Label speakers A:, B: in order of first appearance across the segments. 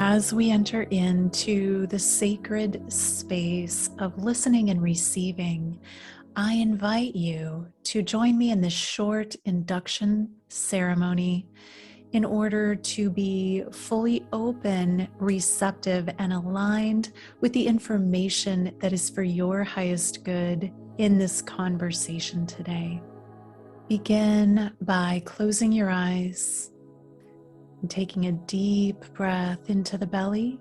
A: as we enter into the sacred space of listening and receiving, I invite you to join me in this short induction ceremony in order to be fully open, receptive, and aligned with the information that is for your highest good in this conversation today. Begin by closing your eyes and taking a deep breath into the belly.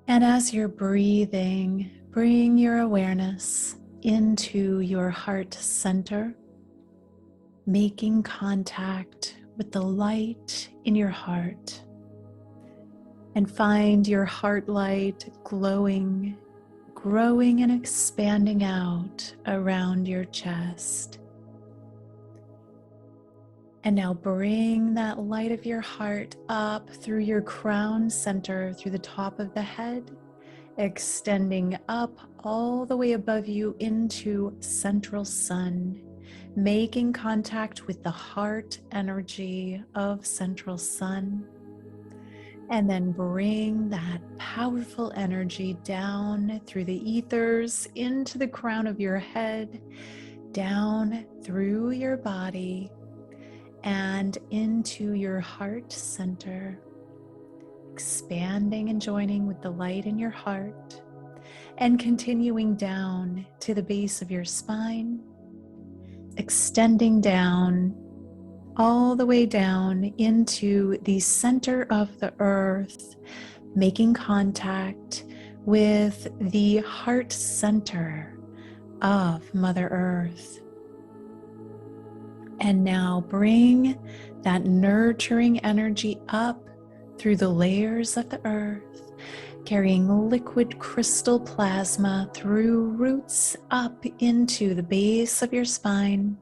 A: And as you're breathing, bring your awareness into your heart center, making contact with the light in your heart. And find your heart light glowing, growing and expanding out around your chest. And now bring that light of your heart up through your crown center, through the top of the head, extending up all the way above you into central sun, making contact with the heart energy of central sun. And then bring that powerful energy down through the ethers into the crown of your head, down through your body, and into your heart center, expanding and joining with the light in your heart, and continuing down to the base of your spine, extending down all the way down into the center of the earth, making contact with the heart center of Mother Earth. And now bring that nurturing energy up through the layers of the earth, carrying liquid crystal plasma through roots up into the base of your spine,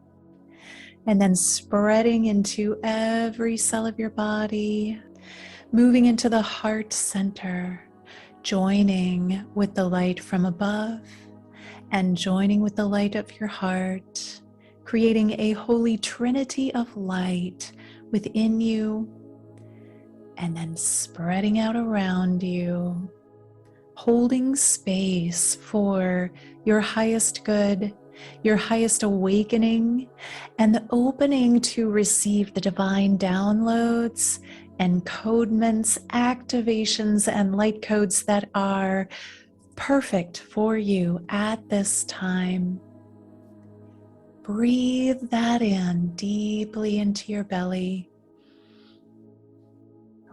A: and then spreading into every cell of your body, moving into the heart center, joining with the light from above and joining with the light of your heart, creating a holy trinity of light within you, and then spreading out around you, holding space for your highest good, your highest awakening, and the opening to receive the divine downloads, encodements, activations, and light codes that are perfect for you at this time. Breathe that in deeply into your belly,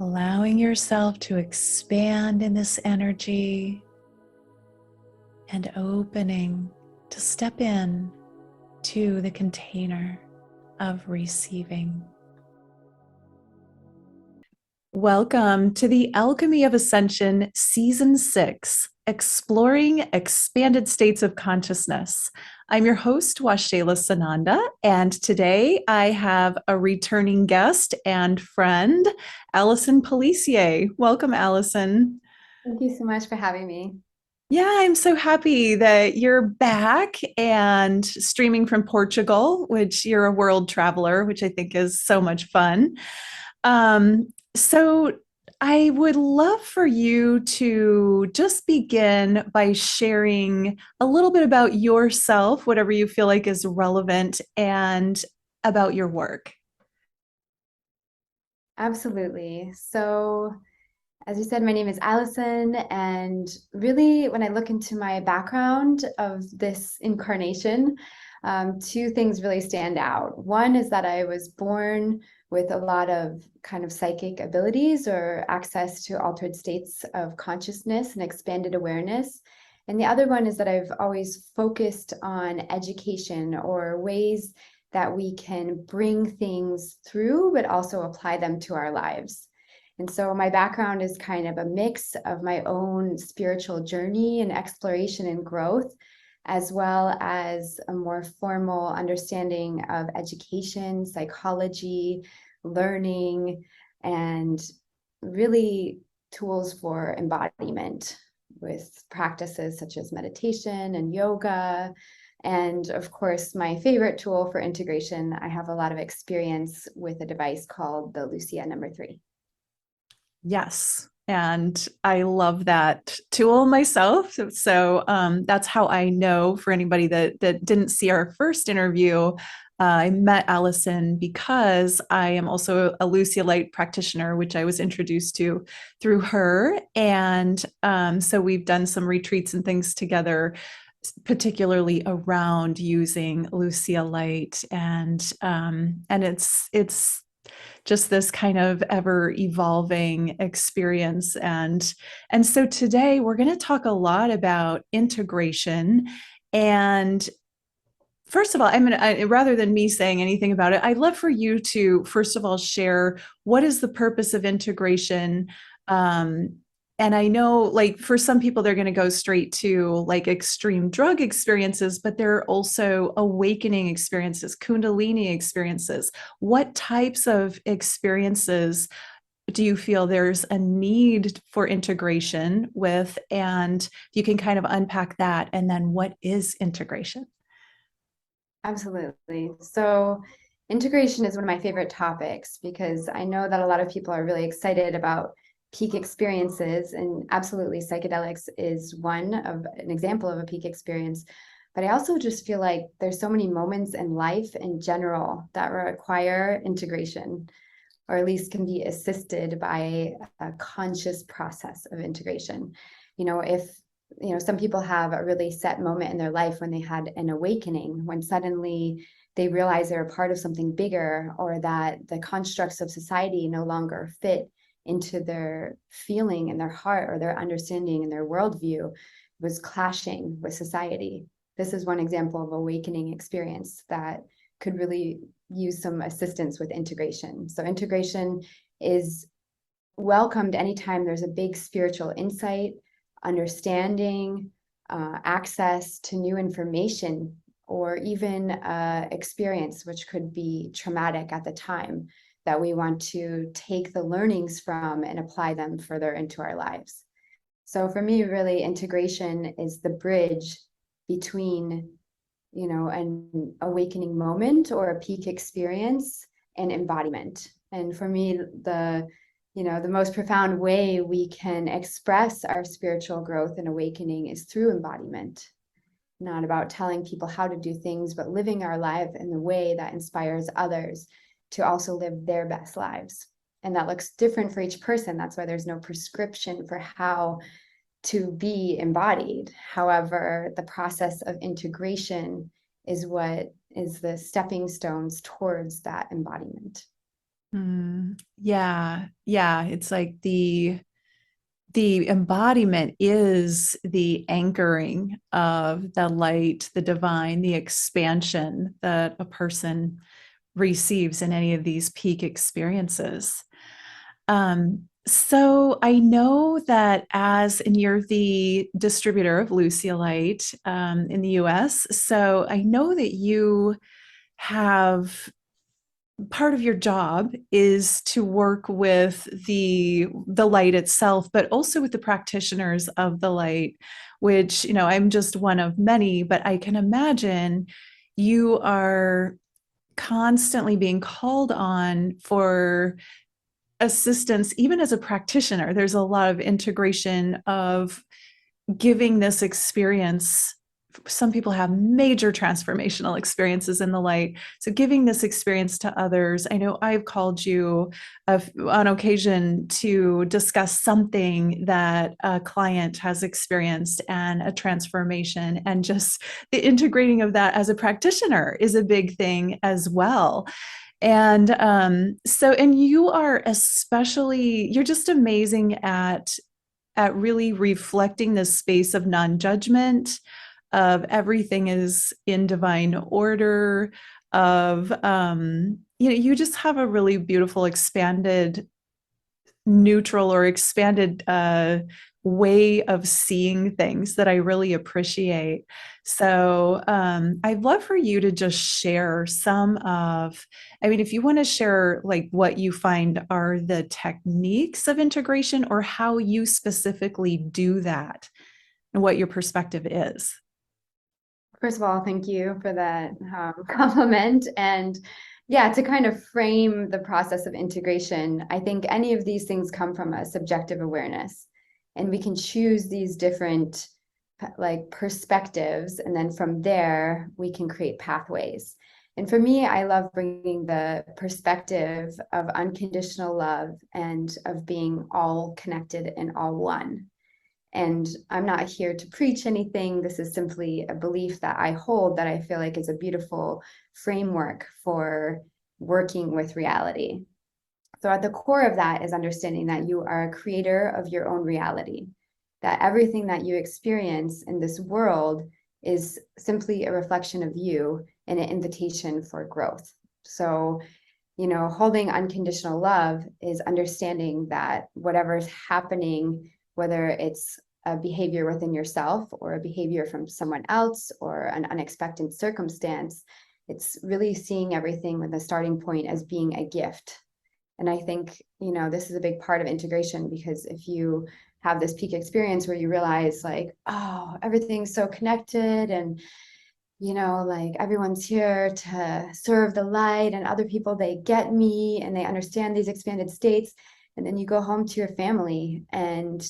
A: allowing yourself to expand in this energy and opening to step in to the container of receiving. Welcome to the Alchemy of Ascension Season 6, Exploring Expanded States of Consciousness. I'm your host, Waxela Sananda, and today I have a returning guest and friend, Allison Pelissier. Welcome, Allison.
B: Thank you so much for having me.
A: Yeah, I'm so happy that you're back and streaming from Portugal, which you're a world traveler, which I think is so much fun. So I would love for you to just begin by sharing a little bit about yourself, whatever you feel like is relevant, and about your work.
B: Absolutely. So, as you said, my name is Allison, and really, when I look into my background of this incarnation, two things really stand out. One is that I was born with a lot of kind of psychic abilities or access to altered states of consciousness and expanded awareness. And the other one is that I've always focused on education or ways that we can bring things through, but also apply them to our lives. And so my background is kind of a mix of my own spiritual journey and exploration and growth, as well as a more formal understanding of education, psychology, learning, and really tools for embodiment with practices such as meditation and yoga. And of course, my favorite tool for integration, I have a lot of experience with a device called the Lucia #3.
A: Yes. And I love that tool myself. So that's how I know, for anybody that didn't see our first interview, I met Allison because I am also a Lucia Light practitioner, which I was introduced to through her. And so we've done some retreats and things together, particularly around using Lucia Light. And it's just this kind of ever evolving experience. And so today we're going to talk a lot about integration. And first of all, rather than me saying anything about it, I'd love for you to first of all share what is the purpose of integration. um, and I know, like, for some people they're going to go straight to like extreme drug experiences, but there are also awakening experiences, kundalini experiences. What types of experiences do you feel there's a need for integration with? And you can kind of unpack that. And then what is integration?
B: Absolutely. So, integration is one of my favorite topics because I know that a lot of people are really excited about peak experiences, and absolutely, psychedelics is an example of a peak experience. But I also just feel like there's so many moments in life in general that require integration, or at least can be assisted by a conscious process of integration. If some people have a really set moment in their life when they had an awakening, when suddenly they realize they're a part of something bigger, or that the constructs of society no longer fit into their feeling in their heart, or their understanding and their worldview was clashing with society. This is one example of awakening experience that could really use some assistance with integration. So integration is welcomed anytime there's a big spiritual insight, understanding, access to new information, or even experience which could be traumatic at the time, that we want to take the learnings from and apply them further into our lives. So for me, really, integration is the bridge between an awakening moment or a peak experience and embodiment. And for me, the most profound way we can express our spiritual growth and awakening is through embodiment. Not about telling people how to do things, but living our life in the way that inspires others to also live their best lives. And that looks different for each person. That's why there's no prescription for how to be embodied. However, the process of integration is what is the stepping stones towards that embodiment.
A: Yeah, yeah. It's like the embodiment is the anchoring of the light, the divine, the expansion that a person receives in any of these peak experiences. So I know that and you're the distributor of Lucia Light in the US. So I know that you have part of your job is to work with the light itself, but also with the practitioners of the light, which, I'm just one of many, but I can imagine you are constantly being called on for assistance. Even as a practitioner, there's a lot of integration of giving this experience. Some people have major transformational experiences in the light. So giving this experience to others. I know I've called you on occasion to discuss something that a client has experienced and a transformation, and just the integrating of that as a practitioner is a big thing as well. And you're just amazing at really reflecting this space of non-judgment, of everything is in divine order, of you just have a really beautiful expanded neutral or expanded way of seeing things that I really appreciate. So I'd love for you to just share if you want to share like what you find are the techniques of integration, or how you specifically do that, and what your perspective is.
B: First of all, thank you for that compliment. And Yeah, to kind of frame the process of integration, I think any of these things come from a subjective awareness, and we can choose these different like perspectives, and then from there we can create pathways. And for me, I love bringing the perspective of unconditional love and of being all connected and all one. And I'm not here to preach anything. This is simply a belief that I hold that I feel like is a beautiful framework for working with reality. So, at the core of that is understanding that you are a creator of your own reality, that everything that you experience in this world is simply a reflection of you and an invitation for growth. So, holding unconditional love is understanding that whatever's happening, whether it's a behavior within yourself or a behavior from someone else or an unexpected circumstance, it's really seeing everything with the starting point as being a gift. And I think, this is a big part of integration, because if you have this peak experience where you realize like, oh, everything's so connected, and like everyone's here to serve the light, and other people, they get me and they understand these expanded states. And then you go home to your family and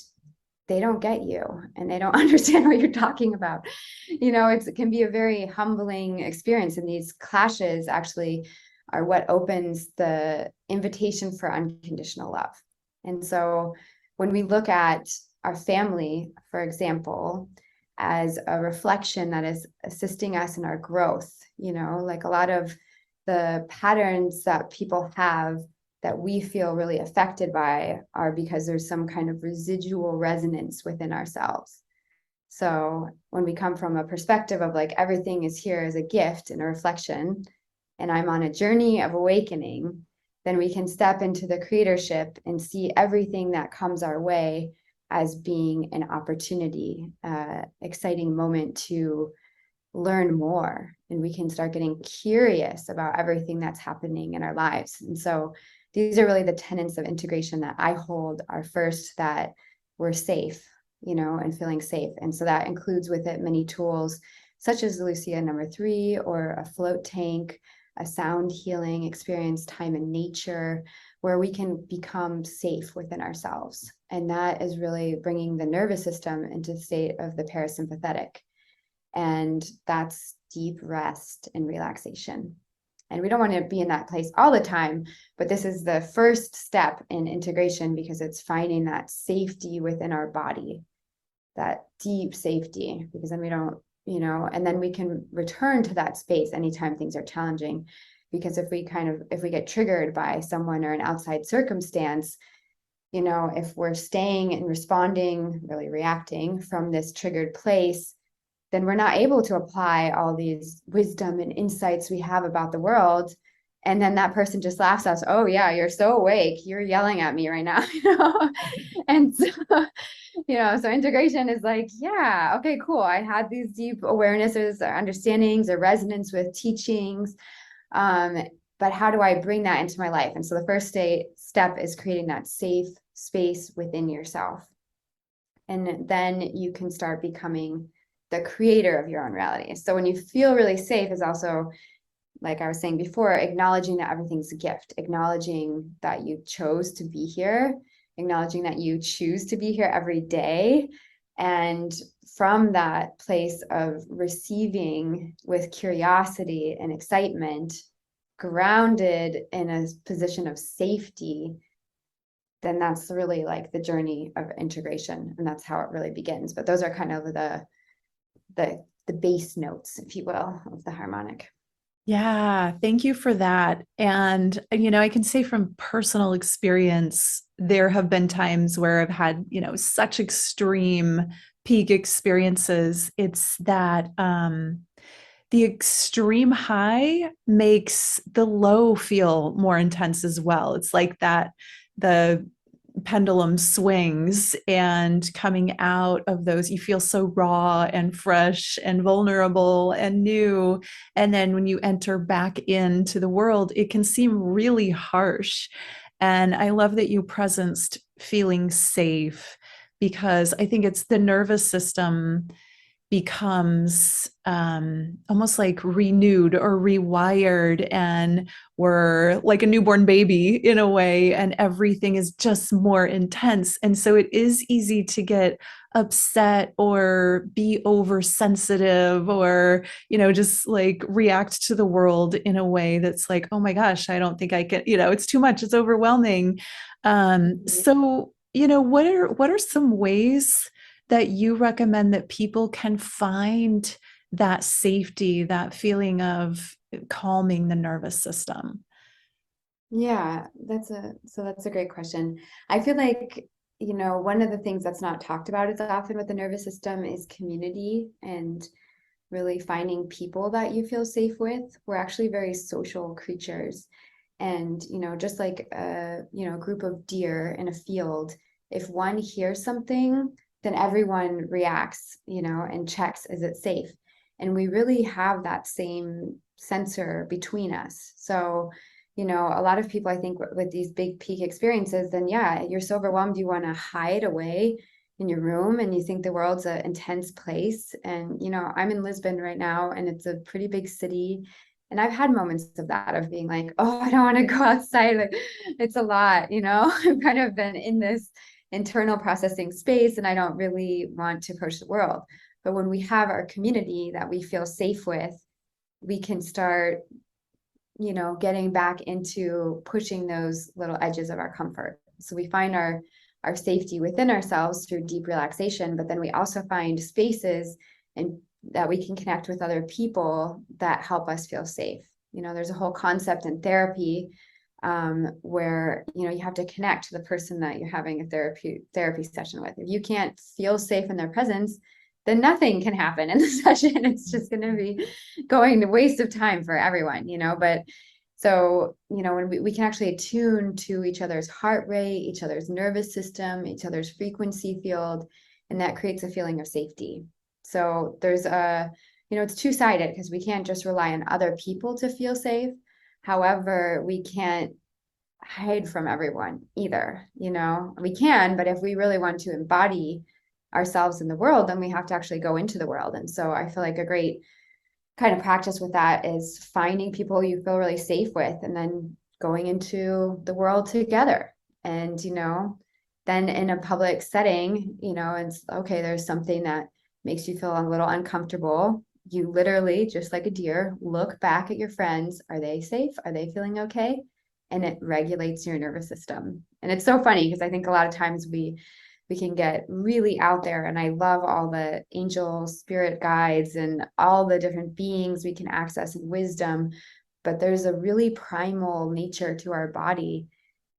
B: they don't get you and they don't understand what you're talking about. It can be a very humbling experience. And these clashes actually are what opens the invitation for unconditional love. And so when we look at our family, for example, as a reflection that is assisting us in our growth, like a lot of the patterns that people have that we feel really affected by are because there's some kind of residual resonance within ourselves. So when we come from a perspective of like everything is here as a gift and a reflection, and I'm on a journey of awakening, then we can step into the creatorship and see everything that comes our way as being an opportunity, exciting moment to learn more. And we can start getting curious about everything that's happening in our lives. And so these are really the tenets of integration that I hold are first, that we're safe, and feeling safe. And so that includes with it many tools such as Lucia #3 or a float tank, a sound healing experience, time in nature, where we can become safe within ourselves. And that is really bringing the nervous system into the state of the parasympathetic. And that's deep rest and relaxation. And we don't want to be in that place all the time, but this is the first step in integration, because it's finding that safety within our body, that deep safety, because then we don't, and then we can return to that space anytime things are challenging. Because if we get triggered by someone or an outside circumstance, if we're staying and responding, really reacting from this triggered place, then we're not able to apply all these wisdom and insights we have about the world. And then that person just laughs at us. Oh yeah, you're so awake. You're yelling at me right now. And so, so integration is like, yeah, okay, cool. I had these deep awarenesses or understandings or resonance with teachings. But how do I bring that into my life? And so the first step is creating that safe space within yourself. And then you can start becoming the creator of your own reality. So when you feel really safe is also, like I was saying before, acknowledging that everything's a gift, acknowledging that you chose to be here, acknowledging that you choose to be here every day. And from that place of receiving with curiosity and excitement, grounded in a position of safety, then that's really like the journey of integration. And that's how it really begins. But those are kind of the base notes, if you will, of the harmonic.
A: Yeah, thank you for that. And, I can say from personal experience, there have been times where I've had, such extreme peak experiences. It's that the extreme high makes the low feel more intense as well. It's like that the pendulum swings, and coming out of those you feel so raw and fresh and vulnerable and new, and then when you enter back into the world it can seem really harsh. And I love that you presenced feeling safe, because I think it's the nervous system becomes almost like renewed or rewired, and we're like a newborn baby in a way, and everything is just more intense. And so it is easy to get upset or be oversensitive, or just like react to the world in a way that's like, oh my gosh, I don't think I can, it's too much, it's overwhelming. So what are some ways that you recommend that people can find that safety, that feeling of calming the nervous system?
B: Yeah, that's a great question. I feel like, one of the things that's not talked about as often with the nervous system is community and really finding people that you feel safe with. We're actually very social creatures. And, just like a group of deer in a field, if one hears something, then everyone reacts, and checks, is it safe? And we really have that same sensor between us. So, a lot of people, I think, with these big peak experiences, then yeah, you're so overwhelmed, you want to hide away in your room and you think the world's an intense place. And, I'm in Lisbon right now, and it's a pretty big city. And I've had moments of that, of being like, oh, I don't want to go outside. Like, it's a lot, I've kind of been in this internal processing space and I don't really want to approach the world. But when we have our community that we feel safe with, we can start, getting back into pushing those little edges of our comfort. So we find our safety within ourselves through deep relaxation, but then we also find spaces and that we can connect with other people that help us feel safe. There's a whole concept in therapy where you have to connect to the person that you're having a therapy session with. If you can't feel safe in their presence, then nothing can happen in the session. It's just going to be going to waste of time for everyone, but so, when we can actually attune to each other's heart rate, each other's nervous system, each other's frequency field, and that creates a feeling of safety. So there's it's two-sided, because we can't just rely on other people to feel safe. However, we can't hide from everyone either. We can, but if we really want to embody ourselves in the world, then we have to actually go into the world. And so I feel like a great kind of practice with that is finding people you feel really safe with and then going into the world together. And, then in a public setting, it's okay, there's something that makes you feel a little uncomfortable. You literally, just like a deer, look back at your friends. Are they safe? Are they feeling okay? And it regulates your nervous system. And it's so funny because I think a lot of times we can get really out there, and I love all the angel spirit guides and all the different beings we can access and wisdom, but there's a really primal nature to our body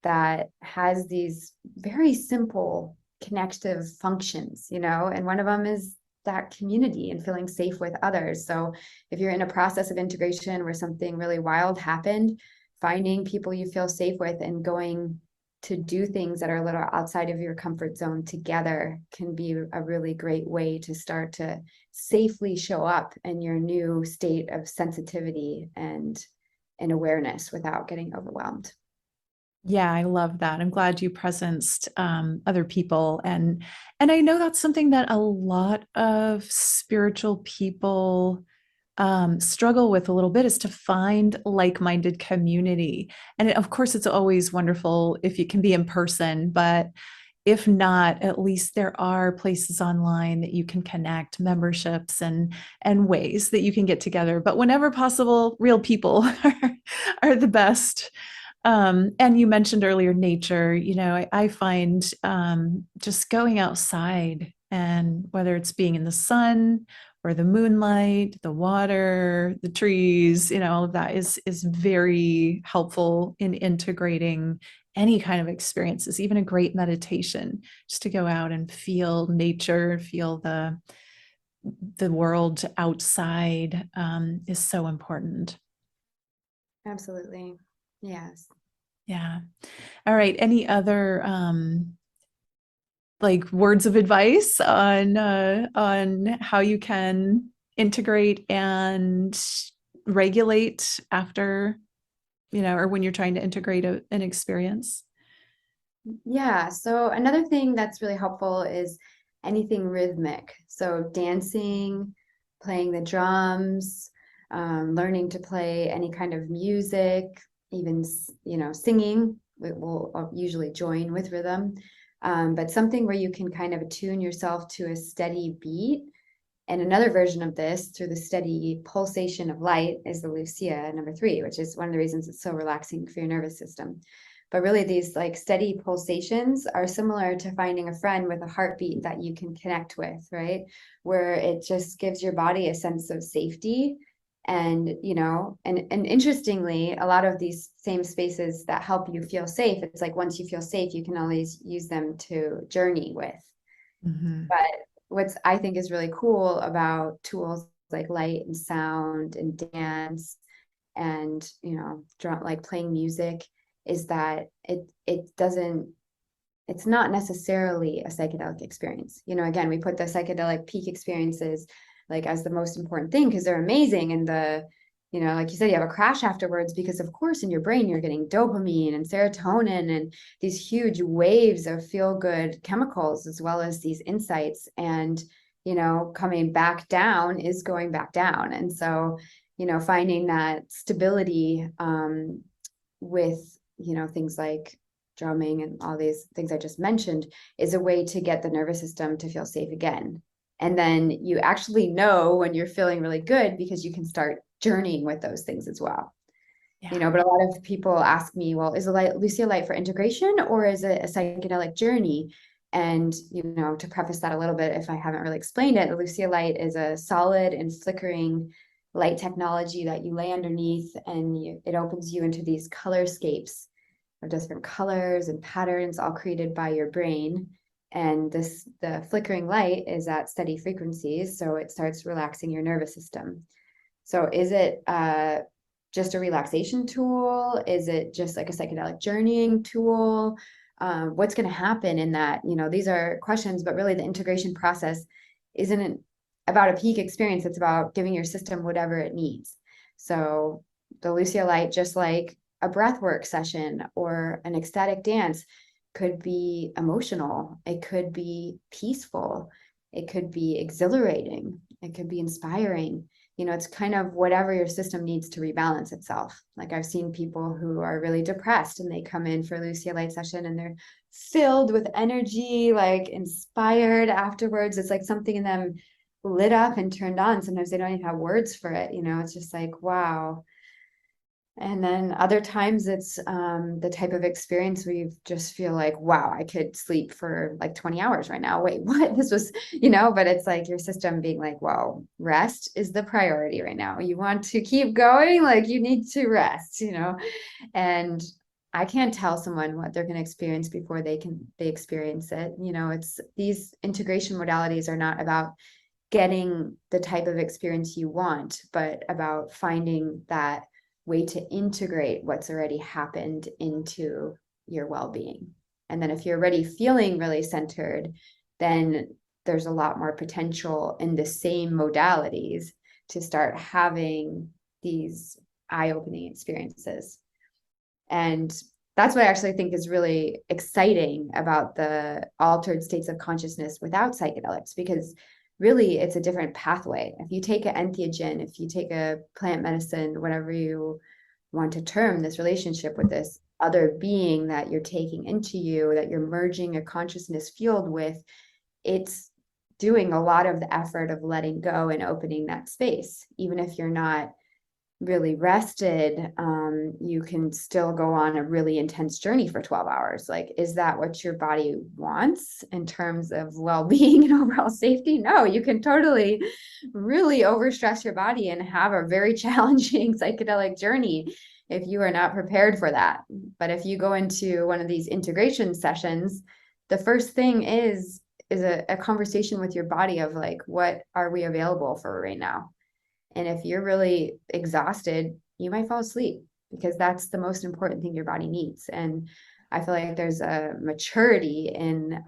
B: that has these very simple connective functions, and one of them is that community and feeling safe with others. So if you're in a process of integration where something really wild happened, finding people you feel safe with and going to do things that are a little outside of your comfort zone together can be a really great way to start to safely show up in your new state of sensitivity and awareness without getting overwhelmed.
A: Yeah, I love that. I'm glad you presenced other people, and I know that's something that a lot of spiritual people struggle with a little bit, is to find like-minded community. And of course, it's always wonderful if you can be in person, but if not, at least there are places online that you can connect, memberships and ways that you can get together. But whenever possible, real people are the best. And you mentioned earlier nature. I find just going outside, and whether it's being in the sun or the moonlight, the water, the trees, all of that is very helpful in integrating any kind of experiences, even a great meditation, just to go out and feel nature, feel the world outside, is so important.
B: Absolutely. Yes.
A: Yeah. All right. Any other like words of advice on how you can integrate and regulate after, or when you're trying to integrate an experience?
B: Yeah. So another thing that's really helpful is anything rhythmic. So dancing, playing the drums, learning to play any kind of music, even, singing. Will usually join with rhythm. But something where you can kind of attune yourself to a steady beat. And another version of this, through the steady pulsation of light, is the Lucia #3, which is one of the reasons it's so relaxing for your nervous system. But really, these like steady pulsations are similar to finding a friend with a heartbeat that you can connect with, right? Where it just gives your body a sense of safety. And, and interestingly, a lot of these same spaces that help you feel safe, it's like once you feel safe, you can always use them to journey with.
A: Mm-hmm.
B: But what's I think is really cool about tools like light and sound and dance and like playing music is that it's not necessarily a psychedelic experience. Again, we put the psychedelic peak experiences like as the most important thing because they're amazing, and like you said, you have a crash afterwards because of course in your brain you're getting dopamine and serotonin and these huge waves of feel good chemicals as well as these insights, and coming back down is going back down. And so finding that stability with things like drumming and all these things I just mentioned is a way to get the nervous system to feel safe again. And then you actually know when you're feeling really good because you can start journeying with those things as well.
A: Yeah.
B: But a lot of people ask me, well, is the Lucia light for integration or is it a psychedelic journey? And, to preface that a little bit, if I haven't really explained it, the Lucia light is a solid and flickering light technology that you lay underneath, and it opens you into these colorscapes of different colors and patterns, all created by your brain. And the flickering light is at steady frequencies, so it starts relaxing your nervous system. So is it just a relaxation tool? Is it just like a psychedelic journeying tool? What's going to happen in that? These are questions, but really the integration process isn't about a peak experience. It's about giving your system whatever it needs. So the Lucia light, just like a breathwork session or an ecstatic dance, could be emotional. It could be peaceful. It could be exhilarating. It could be inspiring. It's kind of whatever your system needs to rebalance itself. Like I've seen people who are really depressed and they come in for a Lucia light session and they're filled with energy, like inspired afterwards. It's like something in them lit up and turned on. Sometimes they don't even have words for it. It's just like, wow. And then other times it's the type of experience where you just feel like, wow, I could sleep for like 20 hours right now. Wait, what? This was, but it's like your system being like, wow, rest is the priority right now. You want to keep going, like you need to rest, and I can't tell someone what they're going to experience before they experience it. It's these integration modalities are not about getting the type of experience you want, but about finding that way to integrate what's already happened into your well-being. And then if you're already feeling really centered, then there's a lot more potential in the same modalities to start having these eye-opening experiences. And that's what I actually think is really exciting about the altered states of consciousness without psychedelics, because really it's a different pathway. If you take an entheogen, if you take a plant medicine, whatever you want to term this relationship with this other being that you're taking into you, that you're merging a consciousness field with, it's doing a lot of the effort of letting go and opening that space. Even if you're not really rested, you can still go on a really intense journey for 12 hours. Like, is that what your body wants in terms of well-being and overall safety? No, you can totally really overstress your body and have a very challenging psychedelic journey if you are not prepared for that. But if you go into one of these integration sessions, the first thing is a conversation with your body of like, what are we available for right now? And if you're really exhausted, you might fall asleep because that's the most important thing your body needs. And I feel like there's a maturity in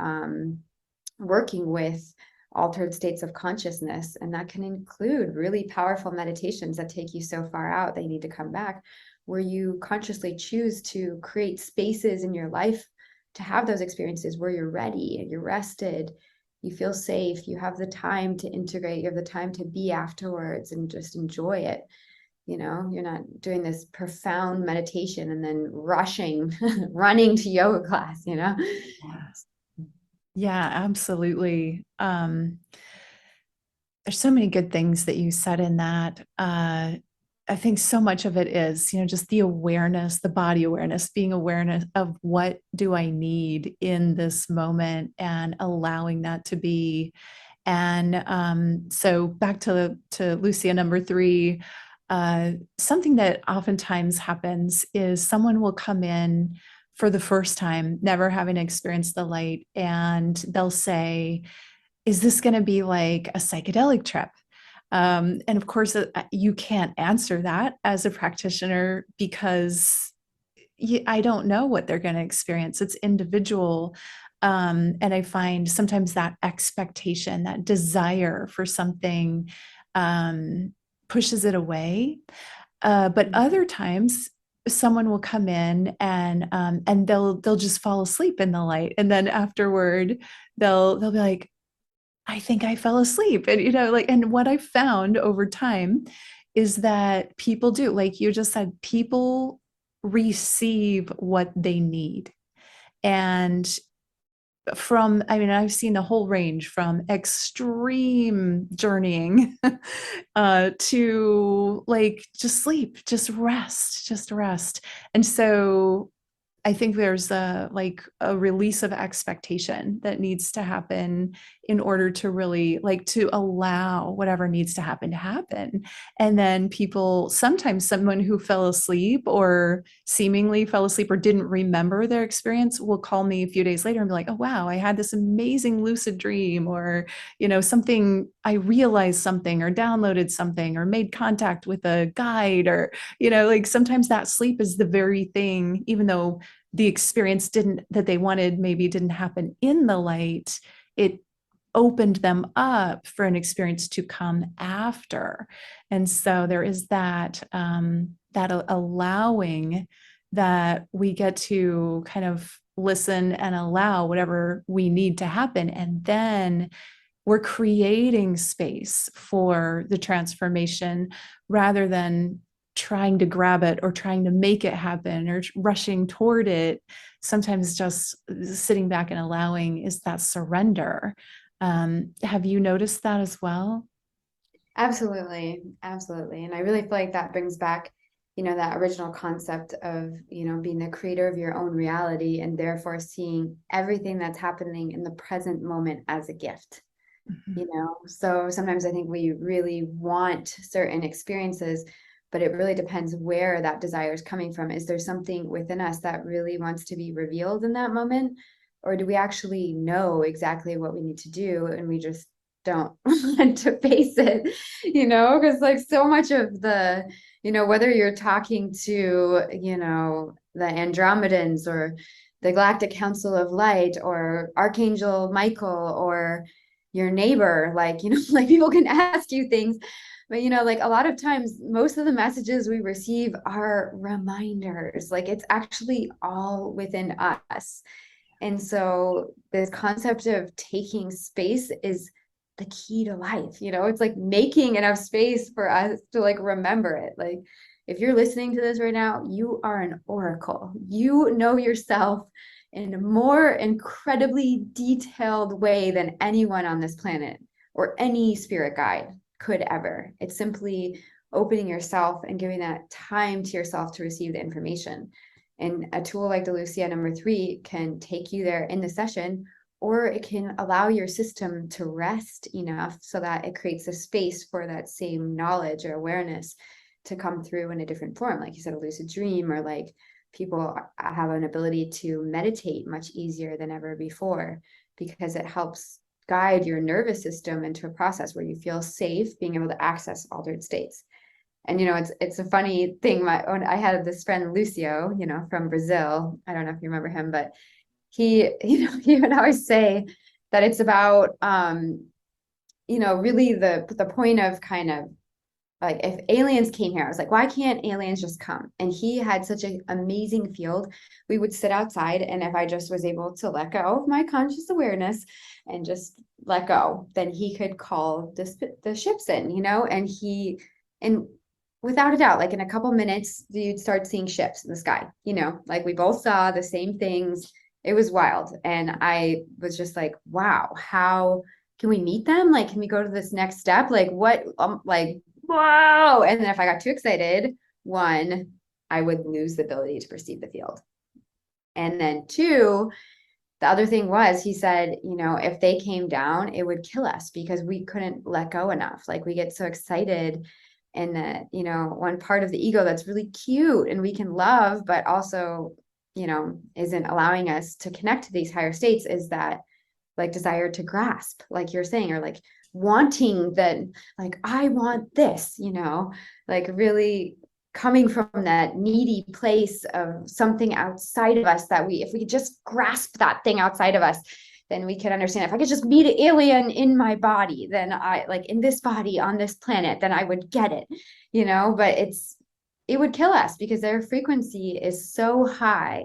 B: working with altered states of consciousness. And that can include really powerful meditations that take you so far out that you need to come back, where you consciously choose to create spaces in your life to have those experiences where you're ready and you're rested. you feel safe, you have the time to integrate, you have the time to be afterwards and just enjoy it. You know, you're not doing this profound meditation and then rushing, running to yoga class, you know?
A: Yeah, absolutely. There's so many good things that you said in that. I think so much of it is, just the awareness, the body awareness, being awareness of what do I need in this moment and allowing that to be. And so back to Lucia number 3, something that oftentimes happens is someone will come in for the first time, never having experienced the light, and they'll say, is this going to be like a psychedelic trip? And of course, you can't answer that as a practitioner because I don't know what they're going to experience. It's individual. And I find sometimes that expectation, that desire for something pushes it away. But other times, someone will come in and they'll just fall asleep in the light, and then afterward, they'll be like, I think I fell asleep. And, and what I found over time is that people do, like you just said, people receive what they need. And I've seen the whole range from extreme journeying to like just sleep, just rest. And so I think there's a release of expectation that needs to happen in order to really to allow whatever needs to happen. And then sometimes someone who fell asleep or seemingly fell asleep or didn't remember their experience will call me a few days later and be like, oh, wow, I had this amazing lucid dream, or, something, I realized something or downloaded something or made contact with a guide, or, sometimes that sleep is the very thing, even though the experience that they wanted maybe didn't happen in the light, it opened them up for an experience to come after. And so there is that allowing that we get to kind of listen and allow whatever we need to happen, and then we're creating space for the transformation rather than trying to grab it or trying to make it happen or rushing toward it. Sometimes just sitting back and allowing is that surrender. Have you noticed that as well?
B: Absolutely. Absolutely. And I really feel like that brings back, that original concept of, being the creator of your own reality and therefore seeing everything that's happening in the present moment as a gift. So sometimes I think we really want certain experiences, but it really depends where that desire is coming from. Is there something within us that really wants to be revealed in that moment? Or do we actually know exactly what we need to do and we just don't want to face it, because like so much of the, whether you're talking to, the Andromedans or the Galactic Council of Light or Archangel Michael or your neighbor, like, like people can ask you things, but, like a lot of times, most of the messages we receive are reminders, like it's actually all within us. And so this concept of taking space is the key to life. It's like making enough space for us to like remember it. Like if you're listening to this right now, you are an oracle. You know yourself in a more incredibly detailed way than anyone on this planet or any spirit guide could ever. It's simply opening yourself and giving that time to yourself to receive the information. And a tool like the Lucia number 3 can take you there in the session, or it can allow your system to rest enough so that it creates a space for that same knowledge or awareness to come through in a different form. Like you said, a lucid dream, or like people have an ability to meditate much easier than ever before because it helps guide your nervous system into a process where you feel safe being able to access altered states. And, it's a funny thing. I had this friend, Lucio, from Brazil. I don't know if you remember him, but he would always say that it's about, really the point of kind of like if aliens came here, I was like, why can't aliens just come? And he had such an amazing field. We would sit outside, and if I just was able to let go of my conscious awareness and just let go, then he could call the ships in, and without a doubt, like in a couple minutes, you'd start seeing ships in the sky, like we both saw the same things. It was wild. And I was just like, wow, how can we meet them? Like, can we go to this next step? Like, what, like, wow. And then if I got too excited, one, I would lose the ability to perceive the field. And then two, the other thing was, he said, if they came down, it would kill us because we couldn't let go enough. Like, we get so excited, and that, one part of the ego that's really cute and we can love, but also, isn't allowing us to connect to these higher states, is that like desire to grasp, like you're saying, or like wanting that, like, I want this, like really coming from that needy place of something outside of us, that if we could just grasp that thing outside of us, then we could understand. If I could just meet an alien in my body, then I, like, in this body on this planet, then I would get it, but it would kill us because their frequency is so high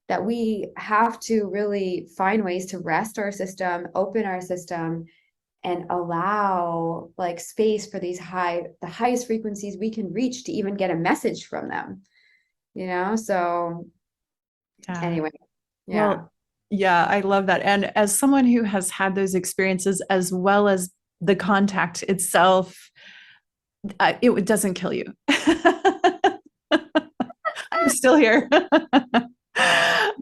B: that we have to really find ways to rest our system, open our system, and allow like space for the highest frequencies we can reach to even get a message from them, so anyway, yeah.
A: Well, yeah, I love that. And as someone who has had those experiences as well as the contact itself, it doesn't kill you. I'm still here.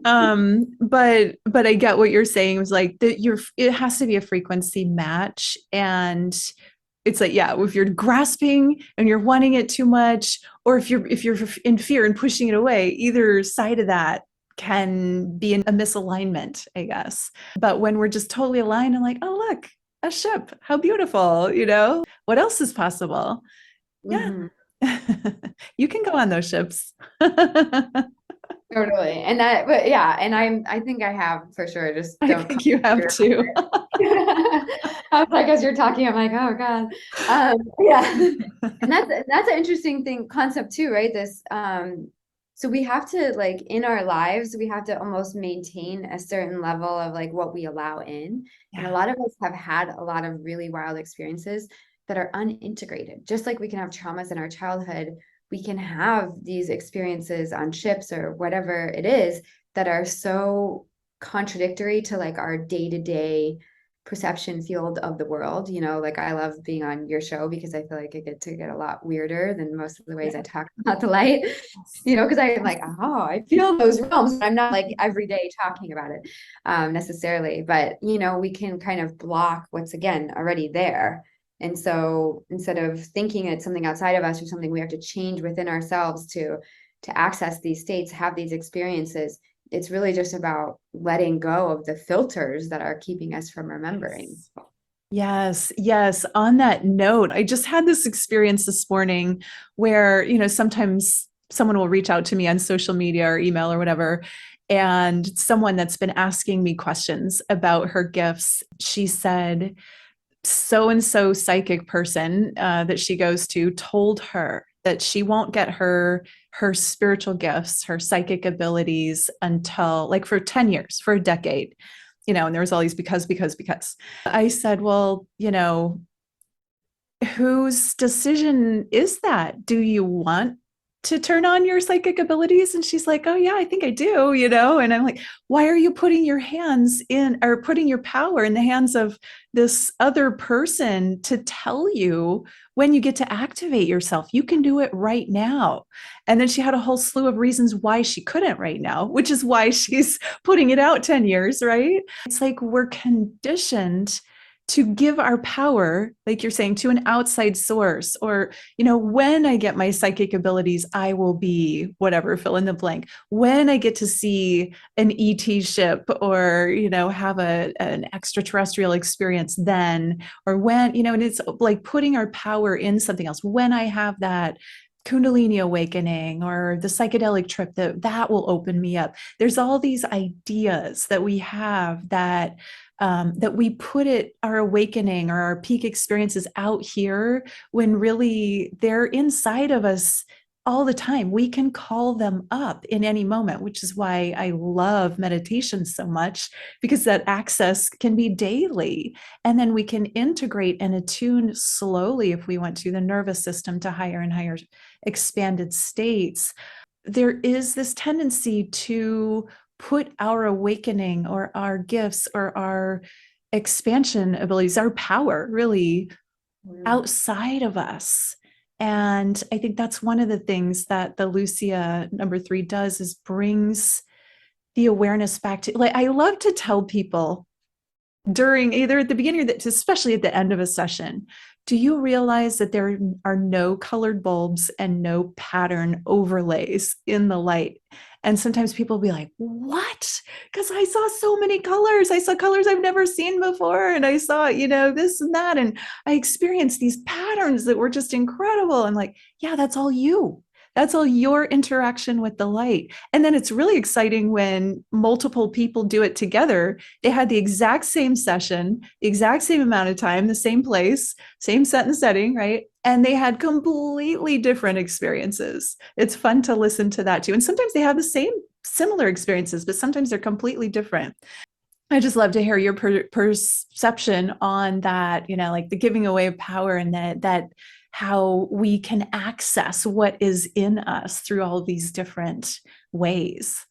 A: But I get what you're saying. It was like it has to be a frequency match. And it's like, yeah, if you're grasping and you're wanting it too much, or if you're in fear and pushing it away, either side of that can be a misalignment, I guess. But when we're just totally aligned and like, oh, look, a ship, how beautiful, what else is possible? Yeah.
B: Mm-hmm.
A: You can go on those ships.
B: Totally. And that, but yeah, and I think I have for sure. Just
A: I
B: don't
A: think you have too.
B: I was like, as you're talking, I'm like, oh God. Yeah. And that's an interesting concept too, right? So we have to, like, in our lives, we have to almost maintain a certain level of like what we allow in. And a lot of us have had a lot of really wild experiences that are unintegrated. Just like we can have traumas in our childhood, we can have these experiences on ships or whatever it is that are so contradictory to like our day-to-day perception field of the world. Like, I love being on your show because I feel like I get to get a lot weirder than most of the ways I talk about the light, because I'm like, oh, I feel those realms, but I'm not like every day talking about it necessarily. But we can kind of block what's, again, already there. And so instead of thinking it's something outside of us or something we have to change within ourselves to access these states, have these experiences, it's really just about letting go of the filters that are keeping us from remembering.
A: Yes, yes. On that note, I just had this experience this morning where, sometimes someone will reach out to me on social media or email or whatever. And someone that's been asking me questions about her gifts, she said, so and so psychic person that she goes to told her that she won't get her spiritual gifts, her psychic abilities until like for 10 years, for a decade, and there was all these because I said, well, whose decision is that? Do you want to turn on your psychic abilities? And she's like, oh yeah, I think I do, and I'm like, why are you putting your hands in, or putting your power in the hands of this other person to tell you when you get to activate yourself? You can do it right now. And then she had a whole slew of reasons why she couldn't right now, which is why she's putting it out 10 years, right? It's like we're conditioned to give our power, like you're saying, to an outside source, or, when I get my psychic abilities, I will be whatever, fill in the blank. When I get to see an ET ship or, have an extraterrestrial experience then, or when, and it's like putting our power in something else. When I have that, Kundalini awakening or the psychedelic trip, that will open me up. There's all these ideas that we have that that we put it, our awakening or our peak experiences out here, when really they're inside of us all the time. We can call them up in any moment, which is why I love meditation so much, because that access can be daily. And then we can integrate and attune slowly, if we want to, the nervous system to higher and higher expanded states. There is this tendency to put our awakening or our gifts or our expansion abilities, our power, really outside of us. And I think that's one of the things that the Lucia #3 does, is brings the awareness back to, like, I love to tell people during, either at the beginning or especially at the end of a session, do you realize that there are no colored bulbs and no pattern overlays in the light? And sometimes people will be like, what? Because I saw so many colors. I saw colors I've never seen before. And I saw, this and that. And I experienced these patterns that were just incredible. I'm like, yeah, that's all you. That's all your interaction with the light. And then it's really exciting when multiple people do it together. They had the exact same session, the exact same amount of time, the same place, same set and setting, right? And they had completely different experiences. It's fun to listen to that too. And sometimes they have the same, similar experiences, but sometimes they're completely different. I just love to hear your perception on that, like the giving away of power, and that how we can access what is in us through all these different ways.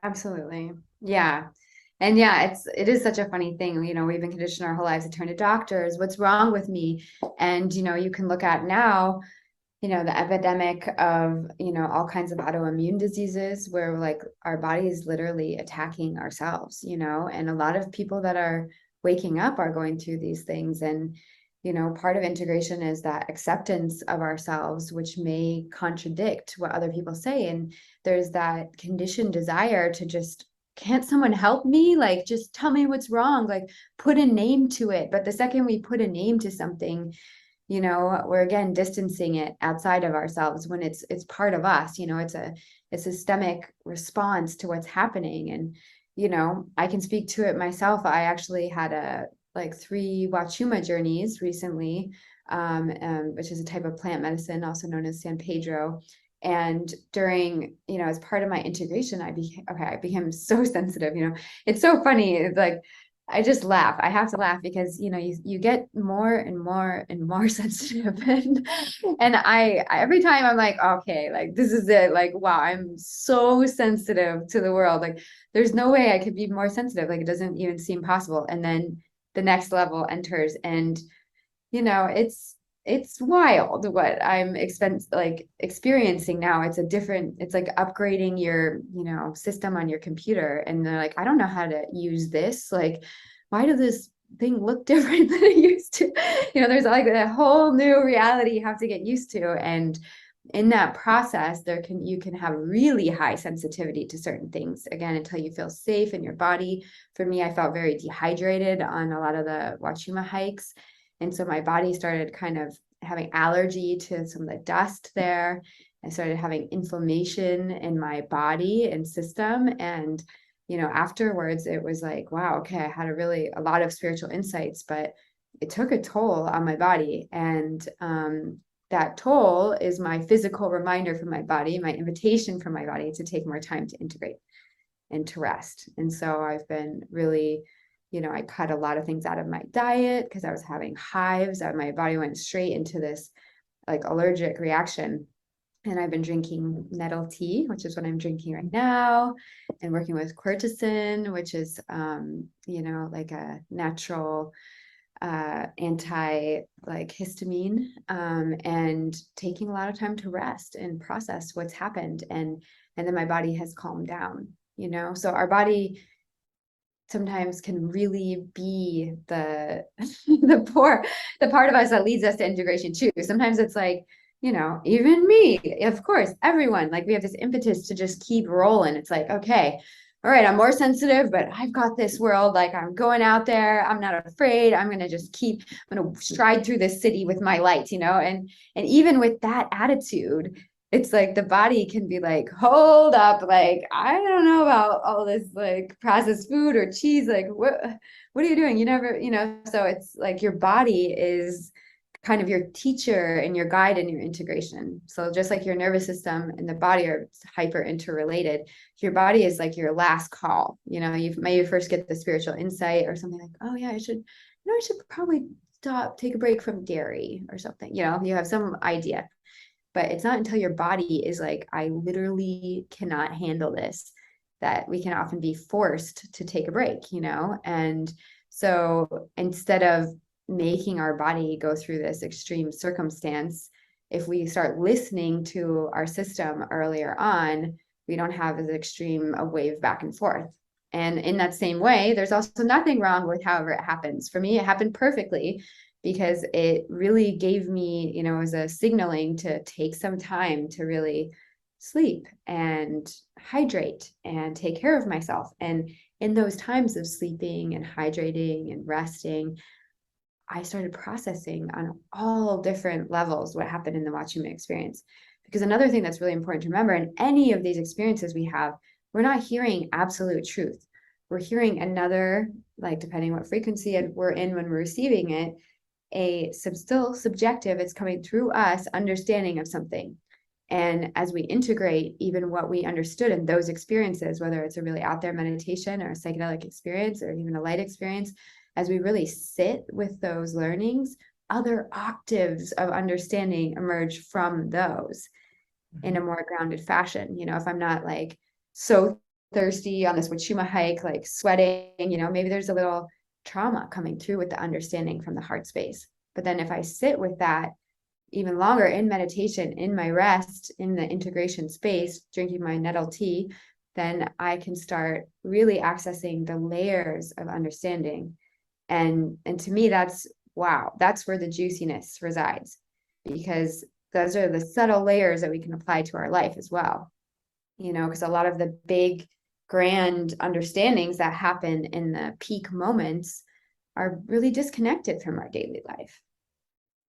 B: Absolutely. Yeah. And yeah, it is such a funny thing. We've been conditioned our whole lives to turn to doctors. What's wrong with me? And, you can look at now, the epidemic of, all kinds of autoimmune diseases where like our body is literally attacking ourselves, and a lot of people that are waking up are going through these things. And, part of integration is that acceptance of ourselves, which may contradict what other people say. And there's that conditioned desire to just, can't someone help me? Like, just tell me what's wrong, like put a name to it. But the second we put a name to something, we're again distancing it outside of ourselves when it's part of us. It's a systemic response to what's happening. And I can speak to it myself. I actually had 3 Wachuma journeys recently, which is a type of plant medicine also known as San Pedro. And during, as part of my integration, I became so sensitive. It's so funny. It's like, I just laugh. I have to laugh because, you get more and more and more sensitive. And I every time I'm like, okay, like this is it. Like, wow, I'm so sensitive to the world. Like, there's no way I could be more sensitive. Like, it doesn't even seem possible. And then the next level enters, and, it's wild what I'm experiencing now. It's like upgrading your, system on your computer. And they're like, I don't know how to use this. Like, why does this thing look different than it used to? There's like a whole new reality you have to get used to. And in that process, you can have really high sensitivity to certain things, again, until you feel safe in your body. For me, I felt very dehydrated on a lot of the Wachuma hikes. And so my body started kind of having allergy to some of the dust there. I started having inflammation in my body and system. And, afterwards it was like, wow, okay, I had a lot of spiritual insights, but it took a toll on my body. And that toll is my physical reminder from my body, my invitation from my body to take more time to integrate and to rest. And so I've been really, I cut a lot of things out of my diet because I was having hives. My body went straight into this like allergic reaction. And I've been drinking nettle tea, which is what I'm drinking right now, and working with quercetin, which is, like a natural anti histamine, and taking a lot of time to rest and process what's happened. And then my body has calmed down, so our body sometimes can really be the the part of us that leads us to integration too. Sometimes it's like, even me, of course, everyone, like we have this impetus to just keep rolling. It's like, okay, all right, I'm more sensitive, but I've got this world. Like I'm going out there. I'm not afraid. I'm going to I'm going to stride through this city with my light, and even with that attitude, it's like the body can be like, hold up. Like, I don't know about all this like processed food or cheese. Like, what are you doing? You never, so it's like your body is kind of your teacher and your guide in your integration. So just like your nervous system and the body are hyper interrelated, your body is like your last call. You maybe first get the spiritual insight or something like, oh yeah, I should probably take a break from dairy or something. You have some idea, but it's not until your body is like, I literally cannot handle this, that we can often be forced to take a break, and so instead of making our body go through this extreme circumstance, if we start listening to our system earlier on, we don't have as extreme a wave back and forth. And in that same way, there's also nothing wrong with however it happens. For me, it happened perfectly because it really gave me, as a signaling to take some time to really sleep and hydrate and take care of myself. And in those times of sleeping and hydrating and resting, I started processing on all different levels what happened in the Waxela experience. Because another thing that's really important to remember in any of these experiences we have, we're not hearing absolute truth. We're hearing another, like depending what frequency we're in when we're receiving it, still subjective, it's coming through us understanding of something. And as we integrate even what we understood in those experiences, whether it's a really out there meditation or a psychedelic experience or even a light experience, as we really sit with those learnings, other octaves of understanding emerge from those in a more grounded fashion. If I'm not like so thirsty on this Waxela hike, like sweating, maybe there's a little trauma coming through with the understanding from the heart space. But then if I sit with that even longer in meditation, in my rest, in the integration space, drinking my nettle tea, then I can start really accessing the layers of understanding. And to me, that's wow, that's where the juiciness resides, because those are the subtle layers that we can apply to our life as well. Because a lot of the big grand understandings that happen in the peak moments are really disconnected from our daily life.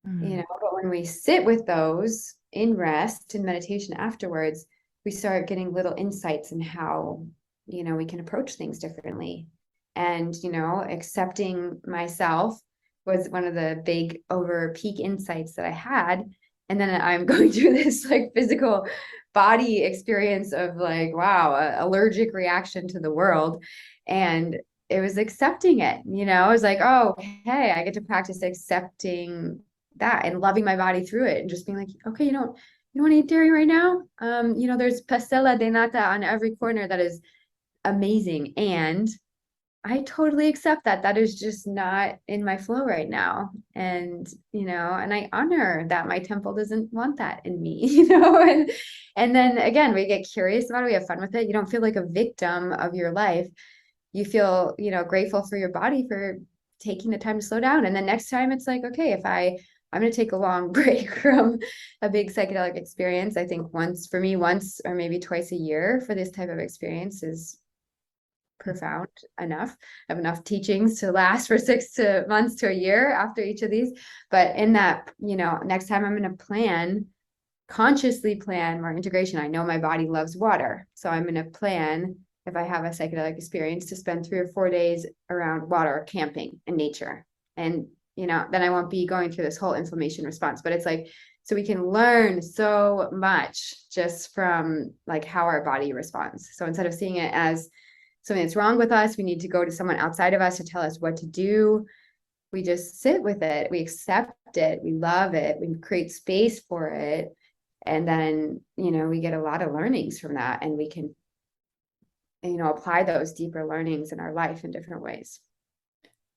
B: But when we sit with those in rest and meditation afterwards, we start getting little insights in how, we can approach things differently. And, accepting myself was one of the big over peak insights that I had. And then I'm going through this like physical body experience of like, wow, allergic reaction to the world. And it was accepting it, I was like, oh, okay, I get to practice accepting that and loving my body through it and just being like, okay, you don't want to eat dairy right now. There's pastela de nata on every corner that is amazing. And I totally accept that. That is just not in my flow right now. And, and I honor that my temple doesn't want that in me, and then again, we get curious about it. We have fun with it. You don't feel like a victim of your life. You feel, grateful for your body for taking the time to slow down. And then next time it's like, okay, if I'm going to take a long break from a big psychedelic experience. I think once or maybe twice a year for this type of experience is profound enough. I have enough teachings to last for 6 months to a year after each of these. But in that, next time I'm going to consciously plan more integration. I know my body loves water. So I'm going to plan, if I have a psychedelic experience, to spend 3 or 4 days around water, camping and nature. And, then I won't be going through this whole inflammation response, but it's like, so we can learn so much just from like how our body responds. So instead of seeing it as something that's wrong with us, we need to go to someone outside of us to tell us what to do. We just sit with it. We accept it. We love it. We create space for it. And then, we get a lot of learnings from that, and we can, apply those deeper learnings in our life in different ways.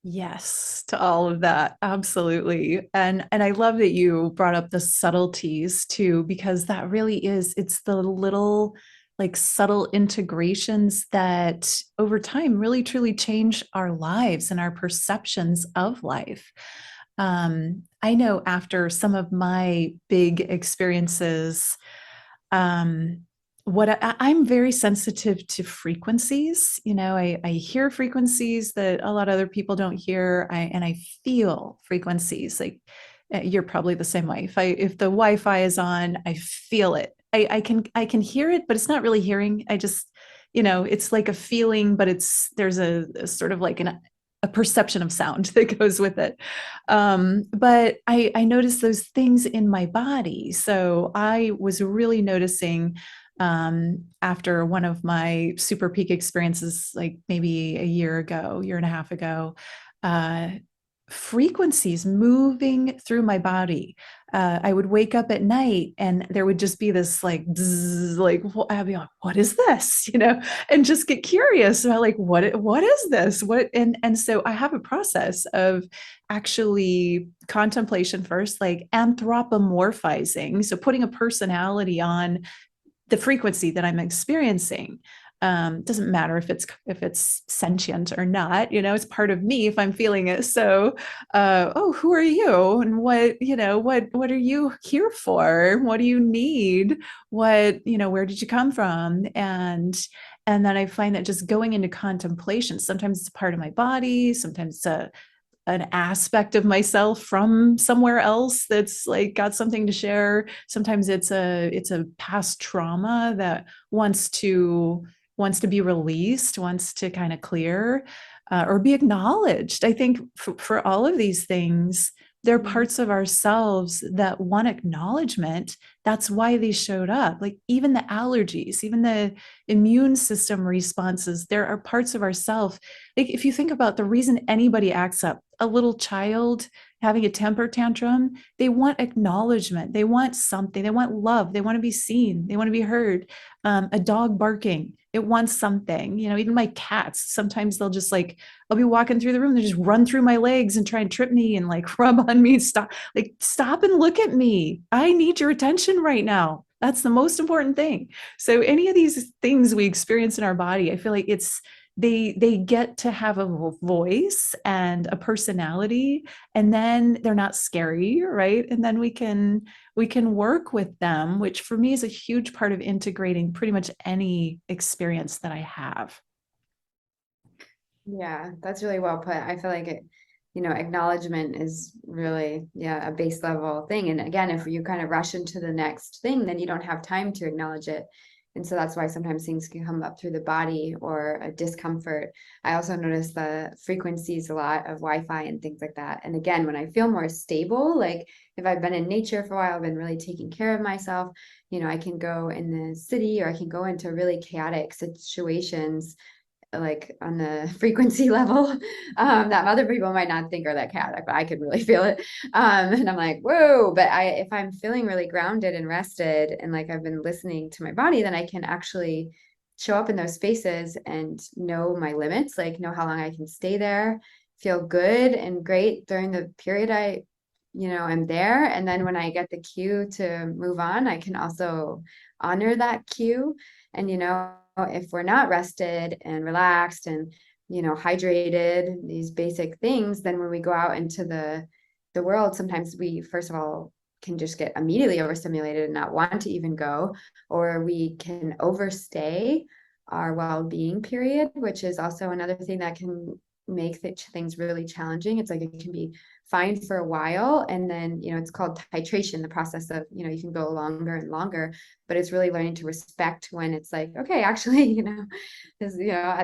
A: Yes, to all of that. Absolutely. And I love that you brought up the subtleties too, because that really it's the little like subtle integrations that over time really truly change our lives and our perceptions of life. I know after some of my big experiences, I'm very sensitive to frequencies. I hear frequencies that a lot of other people don't hear. And I feel frequencies. Like you're probably the same way. If the Wi-Fi is on, I feel it. I can hear it, but it's not really hearing. I just, it's like a feeling, but there's a sort of like a perception of sound that goes with it. But I noticed those things in my body. So I was really noticing after one of my super peak experiences, like maybe a year and a half ago, uh, frequencies moving through my body. I would wake up at night and there would just be this like, bzz, like, I'd be like, what is this? And just get curious about like, what is this? And so I have a process of actually contemplation first, like anthropomorphizing. So putting a personality on the frequency that I'm experiencing. Doesn't matter if it's sentient or not, it's part of me if I'm feeling it. So, oh, who are you, and what are you here for? What do you need? Where did you come from? And then I find that just going into contemplation, sometimes it's a part of my body, sometimes it's an aspect of myself from somewhere else that's like got something to share. Sometimes it's a past trauma that wants to be released, wants to kind of clear, or be acknowledged. I think for all of these things, there are parts of ourselves that want acknowledgement. That's why they showed up. Like even the allergies, even the immune system responses, there are parts of ourself. Like if you think about the reason anybody acts up, a little child having a temper tantrum, they want acknowledgement. They want something. They want love. They want to be seen. They want to be heard. A dog barking, it wants something. Even my cats, sometimes they'll just like, I'll be walking through the room, they just run through my legs and try and trip me and like rub on me. Stop and look at me. I need your attention right now. That's the most important thing. So any of these things we experience in our body, I feel like they get to have a voice and a personality, and then they're not scary, right? And then we can work with them, which for me is a huge part of integrating pretty much any experience that I have.
B: Yeah, that's really well put. I feel like acknowledgement is really, yeah, a base level thing. And again, if you kind of rush into the next thing, then you don't have time to acknowledge it. And so that's why sometimes things can come up through the body or a discomfort. I also notice the frequencies a lot of Wi-Fi and things like that. And again, when I feel more stable, like if I've been in nature for a while, I've been really taking care of myself, I can go in the city or I can go into really chaotic situations like on the frequency level that other people might not think are that chaotic, but I could really feel it. And I'm like, whoa, but if I'm feeling really grounded and rested and like I've been listening to my body, then I can actually show up in those spaces and know my limits, like know how long I can stay there, feel good and great during the period I'm there. And then when I get the cue to move on, I can also honor that cue. And, if we're not rested and relaxed and, hydrated, these basic things, then when we go out into the world, sometimes we, first of all, can just get immediately overstimulated and not want to even go, or we can overstay our well-being period, which is also another thing that can make things really challenging. It's like it can be fine for a while, and then it's called titration, the process of you can go longer and longer, but it's really learning to respect when it's like, okay, actually the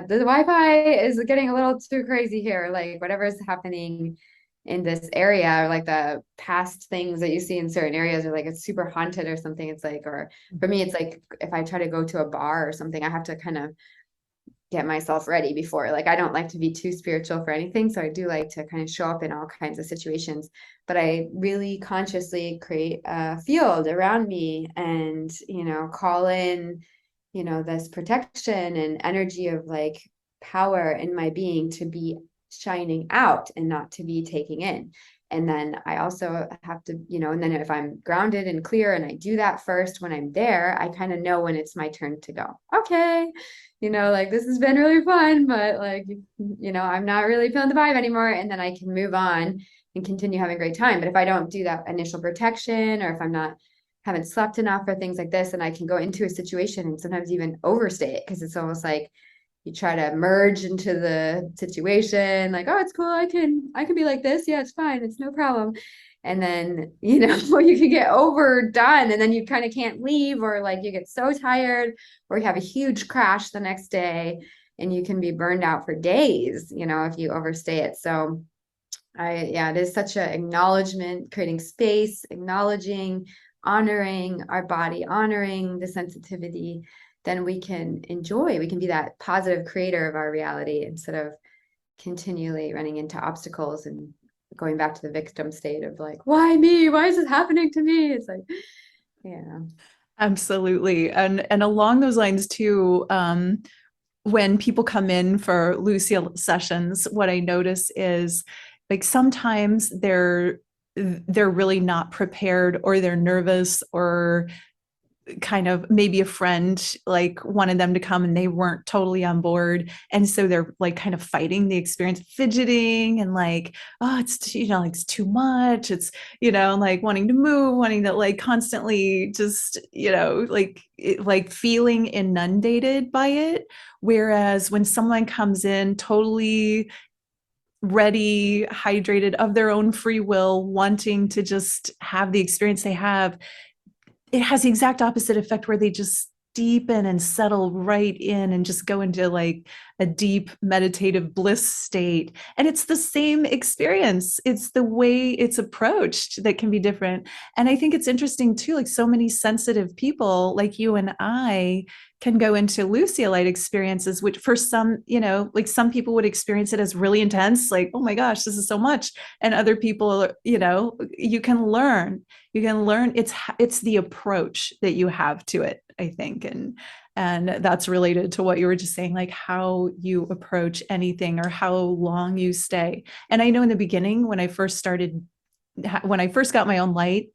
B: Wi-Fi is getting a little too crazy here, like whatever is happening in this area, or like the past things that you see in certain areas are like it's super haunted or something. It's like, or for me it's like if I try to go to a bar or something, I have to kind of get myself ready before. Like I don't like to be too spiritual for anything, so I do like to kind of show up in all kinds of situations, but I really consciously create a field around me and call in this protection and energy of like power in my being to be shining out and not to be taking in. And then I also have to, and then if I'm grounded and clear and I do that first when I'm there, I kind of know when it's my turn to go. Okay, like this has been really fun, but like, I'm not really feeling the vibe anymore. And then I can move on and continue having a great time. But if I don't do that initial protection, or if I'm not haven't slept enough or things like this. And I can go into a situation and sometimes even overstay it, because it's almost like you try to merge into the situation, like, oh, it's cool, I can be like this, yeah, it's fine, it's no problem. And then, you can get overdone, and then you kind of can't leave, or like you get so tired, or you have a huge crash the next day, and you can be burned out for days, if you overstay it. So it is such an acknowledgement, creating space, acknowledging, honoring our body, honoring the sensitivity. Then we can be that positive creator of our reality, instead of continually running into obstacles and going back to the victim state of like, why me? Why is this happening to me? It's like, yeah.
A: Absolutely. And along those lines too, when people come in for Lucia sessions, what I notice is like sometimes they're really not prepared, or they're nervous, or kind of maybe a friend like wanted them to come and they weren't totally on board, and so they're like kind of fighting the experience, fidgeting and like, oh, it's like it's too much, it's like wanting to move, wanting to like constantly just like feeling inundated by it. Whereas when someone comes in totally ready, hydrated, of their own free will, wanting to just have the experience they have, it has the exact opposite effect, where they just deepen and settle right in and just go into like a deep meditative bliss state. And it's the same experience. It's the way it's approached that can be different. And I think it's interesting too, like so many sensitive people like you and I can go into Lucia light experiences, which for some, like some people would experience it as really intense, like, oh my gosh, this is so much. And other people, you can learn it's the approach that you have to it, I think. And that's related to what you were just saying, like how you approach anything or how long you stay. And I know in the beginning, when I first got my own light,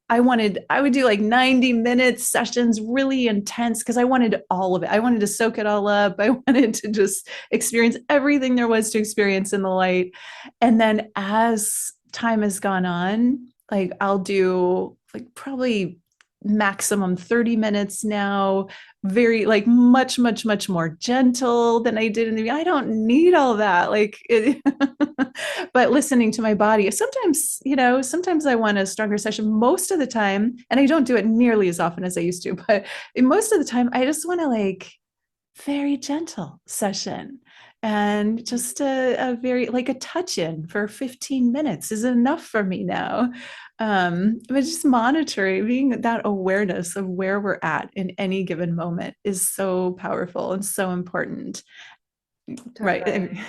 A: I would do like 90-minute sessions, really intense, because I wanted all of it. I wanted to soak it all up. I wanted to just experience everything there was to experience in the light. And then as time has gone on, like I'll do like probably maximum 30 minutes now, very like much, much, much more gentle than I did in the, I don't need all that. Like it, but listening to my body, sometimes I want a stronger session. Most of the time, and I don't do it nearly as often as I used to, but most of the time I just want to like very gentle session, and just a very like a touch in for 15 minutes is enough for me now. But just monitoring, being that awareness of where we're at in any given moment is so powerful and so important. Right.
B: Totally.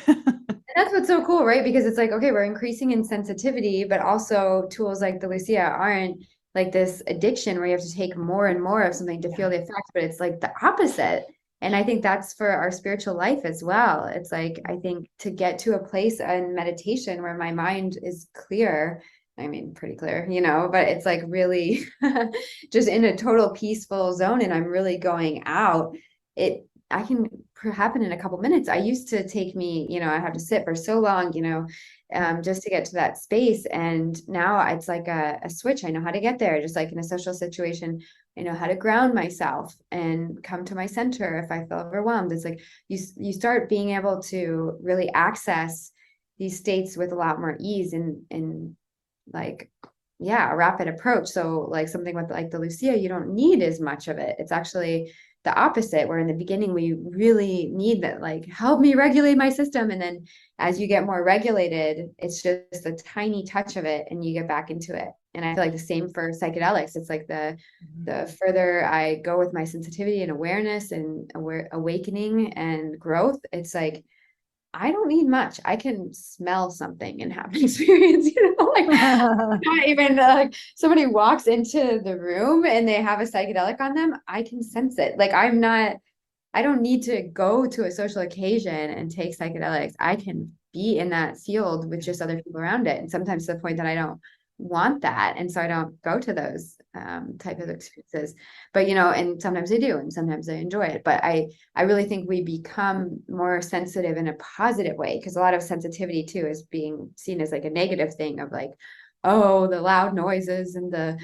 B: That's what's so cool, right? Because it's like, okay, we're increasing in sensitivity, but also tools like the Lucia aren't like this addiction where you have to take more and more of something to feel the effect, but it's like the opposite. And I think that's for our spiritual life as well. It's like, I think to get to a place in meditation where my mind is clear, I mean, pretty clear, but it's like really just in a total peaceful zone, and I'm really going out. I can happen in a couple minutes. I used to take me, I have to sit for so long, just to get to that space. And now it's like a switch. I know how to get there. Just like in a social situation, I know how to ground myself and come to my center if I feel overwhelmed. It's like you start being able to really access these states with a lot more ease and like, yeah, a rapid approach. So like something with like the Lucia, you don't need as much of it. It's actually the opposite, where in the beginning we really need that, like, help me regulate my system. And then as you get more regulated, it's just a tiny touch of it and you get back into it. And I feel like the same for psychedelics. It's like the further I go with my sensitivity and awareness and awakening and growth, it's like I don't need much. I can smell something and have an experience, like not even like somebody walks into the room and they have a psychedelic on them. I can sense it. Like I don't need to go to a social occasion and take psychedelics. I can be in that field with just other people around it. And sometimes to the point that I don't want that. And so I don't go to those type of experiences. But and sometimes I do, and sometimes I enjoy it. But I really think we become more sensitive in a positive way, because a lot of sensitivity too is being seen as like a negative thing of like, oh, the loud noises and the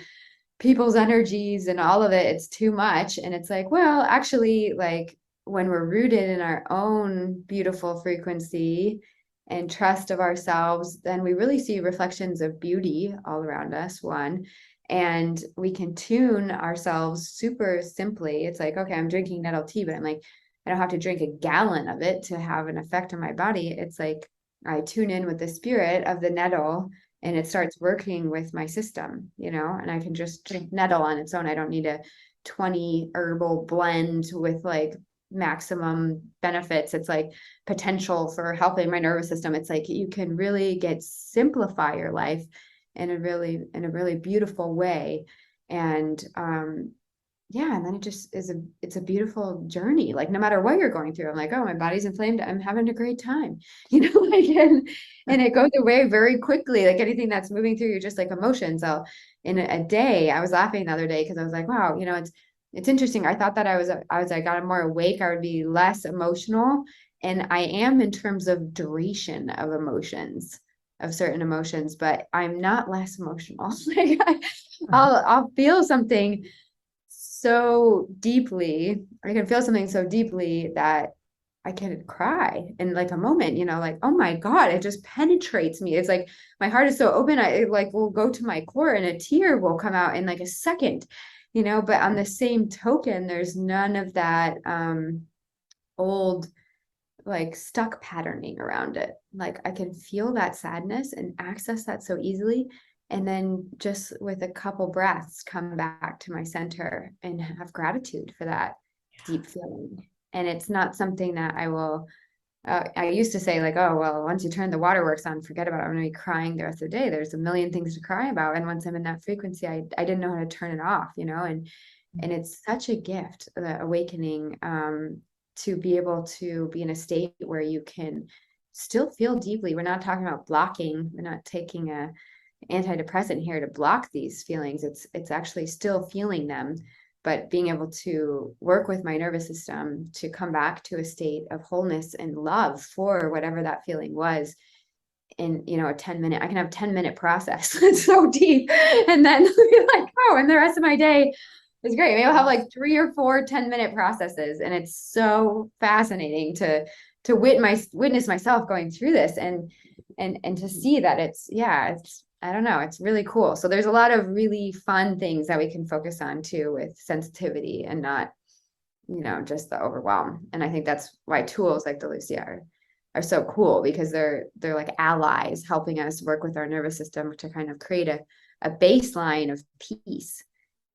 B: people's energies and all of it, it's too much. And it's like, well, actually, like when we're rooted in our own beautiful frequency and trust of ourselves, then we really see reflections of beauty all around us, one. And we can tune ourselves super simply. It's like, okay, I'm drinking nettle tea, but I'm like, I don't have to drink a gallon of it to have an effect on my body. It's like I tune in with the spirit of the nettle and it starts working with my system, and I can just drink nettle on its own. I don't need a 20 herbal blend with like maximum benefits. It's like potential for helping my nervous system. It's like you can really simplify your life in a really beautiful way. And yeah, and then it just it's a beautiful journey. Like no matter what you're going through, I'm like, oh, my body's inflamed, I'm having a great time. Like and it goes away very quickly. Like anything that's moving through you're just like emotions. So in a day, I was laughing the other day because I was like, wow, it's interesting. I thought that I got more awake, I would be less emotional. And I am in terms of duration of emotions, of certain emotions, but I'm not less emotional. Like I'll feel something so deeply, I can feel something so deeply that I can cry in like a moment, like, oh my God, it just penetrates me. It's like my heart is so open, it like will go to my core and a tear will come out in like a second, but on the same token, there's none of that old like stuck patterning around it. Like I can feel that sadness and access that so easily. And then just with a couple breaths, come back to my center and have gratitude for that deep feeling. And it's not something that I used to say like, oh, well, once you turn the waterworks on, forget about it. I'm going to be crying the rest of the day. There's a million things to cry about. And once I'm in that frequency, I didn't know how to turn it off, and it's such a gift, the awakening, to be able to be in a state where you can still feel deeply. We're not talking about blocking. We're not taking a antidepressant here to block these feelings. It's actually still feeling them, but being able to work with my nervous system to come back to a state of wholeness and love for whatever that feeling was in, a 10-minute, I can have a 10-minute process. It's so deep. And then be like, oh, and the rest of my day is great. Maybe I'll have like 3 or 4 10-minute processes. And it's so fascinating to witness myself going through this and to see that it's I don't know, it's really cool. So there's a lot of really fun things that we can focus on too with sensitivity and not, just the overwhelm. And I think that's why tools like the Lucia are so cool, because they're like allies helping us work with our nervous system to kind of create a baseline of peace.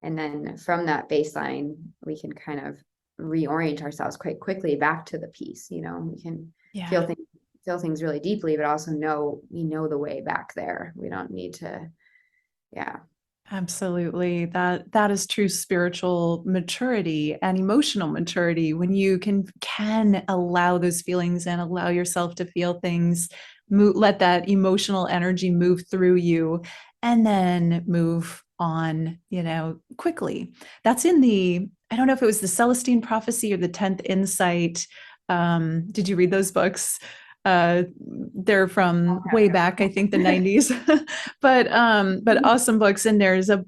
B: And then from that baseline, we can kind of reorient ourselves quite quickly back to the peace. We can feel things really deeply, but also we know the way back there. We don't need to, yeah.
A: Absolutely. That is true spiritual maturity and emotional maturity, when you can allow those feelings and allow yourself to feel things, let that emotional energy move through you, and then move on, quickly. That's I don't know if it was the Celestine Prophecy or the 10th Insight. Did you read those books? They're from way back, I think the 90s, but awesome books. And there's in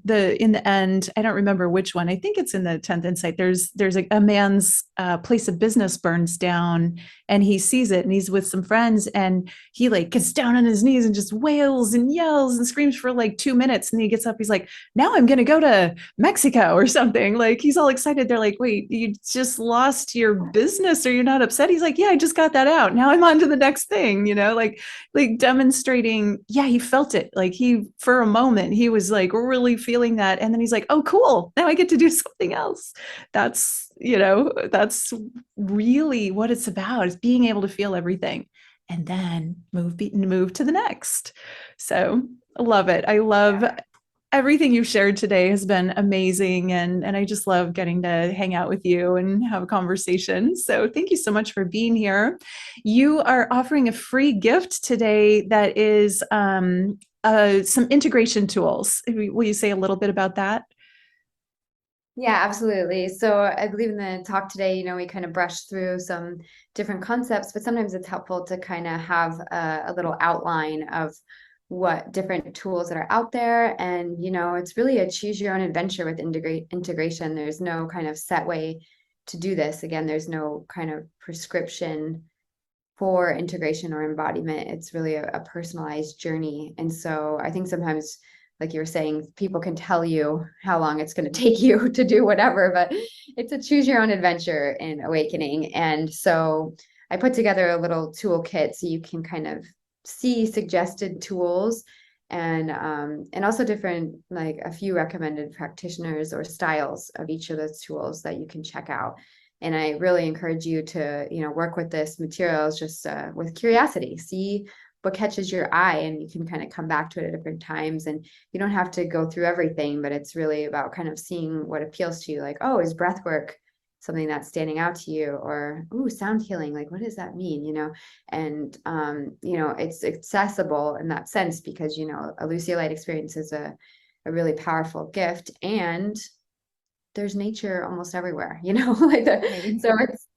A: the end, I don't remember which one. I think it's in the 10th Insight. There's a man's place of business burns down, and he sees it, and he's with some friends, and he like gets down on his knees and just wails and yells and screams for like 2 minutes. And he gets up, he's like, now I'm going to go to Mexico or something. Like he's all excited. They're like, wait, you just lost your business, or you're not upset? He's like, yeah, I just got that out. Now I'm on to the next thing, like demonstrating, yeah, he felt it. Like for a moment, he was like really feeling that. And then he's like, oh, cool. Now I get to do something else. That's really what it's about, is being able to feel everything and then move to the next. So I love it. I love everything you've shared today has been amazing. And I just love getting to hang out with you and have a conversation. So thank you so much for being here. You are offering a free gift today that is some integration tools. Will you say a little bit about that?
B: Yeah, absolutely. So I believe in the talk today, we kind of brushed through some different concepts, but sometimes it's helpful to kind of have a little outline of what different tools that are out there. And, it's really a choose your own adventure with integration. There's no kind of set way to do this. Again, there's no kind of prescription for integration or embodiment. It's really a personalized journey. And so I think sometimes, like you were saying, people can tell you how long it's going to take you to do whatever, but it's a choose your own adventure in awakening. And so I put together a little toolkit so you can kind of see suggested tools and also different, like a few recommended practitioners or styles of each of those tools that you can check out. And I really encourage you to, work with this materials just with curiosity, see what catches your eye, and you can kind of come back to it at different times. And you don't have to go through everything, but it's really about kind of seeing what appeals to you. Like, oh, is breath work something that's standing out to you? Or, ooh, sound healing, like, what does that mean? And, it's accessible in that sense because, a Lucia light experience is a really powerful gift. And there's nature almost everywhere, like so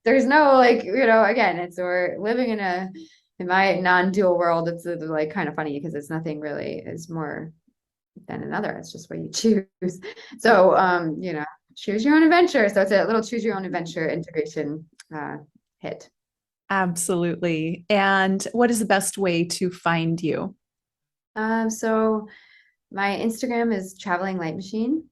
B: there's no, like, again, we're living in my non-dual world. It's like kind of funny because it's nothing really is more than another. It's just what you choose. So, choose your own adventure. So it's a little choose your own adventure integration hit.
A: Absolutely. And what is the best way to find you?
B: So my Instagram is Traveling Light Machine.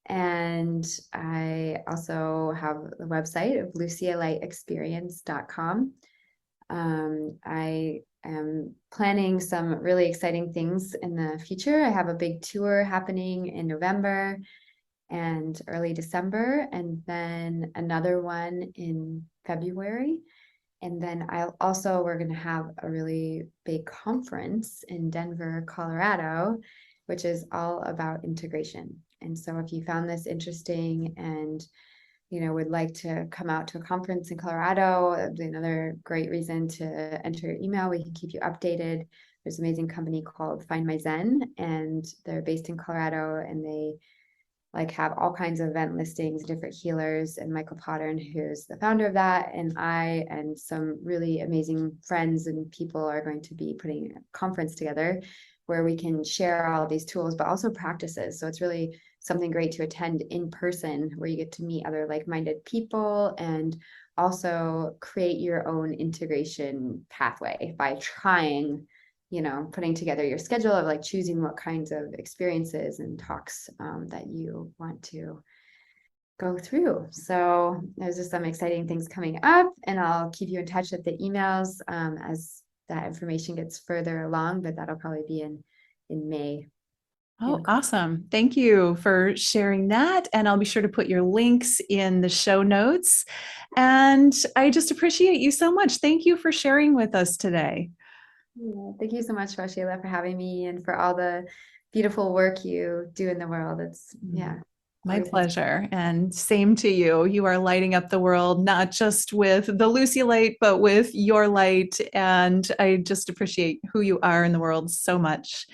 B: And I also have the website of lucialightexperience.com. I am planning some really exciting things in the future. I have a big tour happening in November and early December, and then another one in February. And then we're going to have a really big conference in Denver, Colorado, which is all about integration. And so if you found this interesting and, would like to come out to a conference in Colorado, that'd be another great reason to enter your email. We can keep you updated. There's an amazing company called Find My Zen, and they're based in Colorado, and they have all kinds of event listings, different healers, and Michael Potter, who's the founder of that, and I and some really amazing friends and people are going to be putting a conference together where we can share all of these tools, but also practices. So it's really something great to attend in person where you get to meet other like-minded people and also create your own integration pathway by trying, putting together your schedule of choosing what kinds of experiences and talks that you want to go through. So there's just some exciting things coming up, and I'll keep you in touch with the emails as that information gets further along, but that'll probably be in May.
A: Oh, awesome. Thank you for sharing that. And I'll be sure to put your links in the show notes. And I just appreciate you so much. Thank you for sharing with us today.
B: Yeah, thank you so much, Waxela, for having me and for all the beautiful work you do in the world. It's,
A: My pleasure. And same to you. You are lighting up the world, not just with the Lucia light, but with your light. And I just appreciate who you are in the world so much.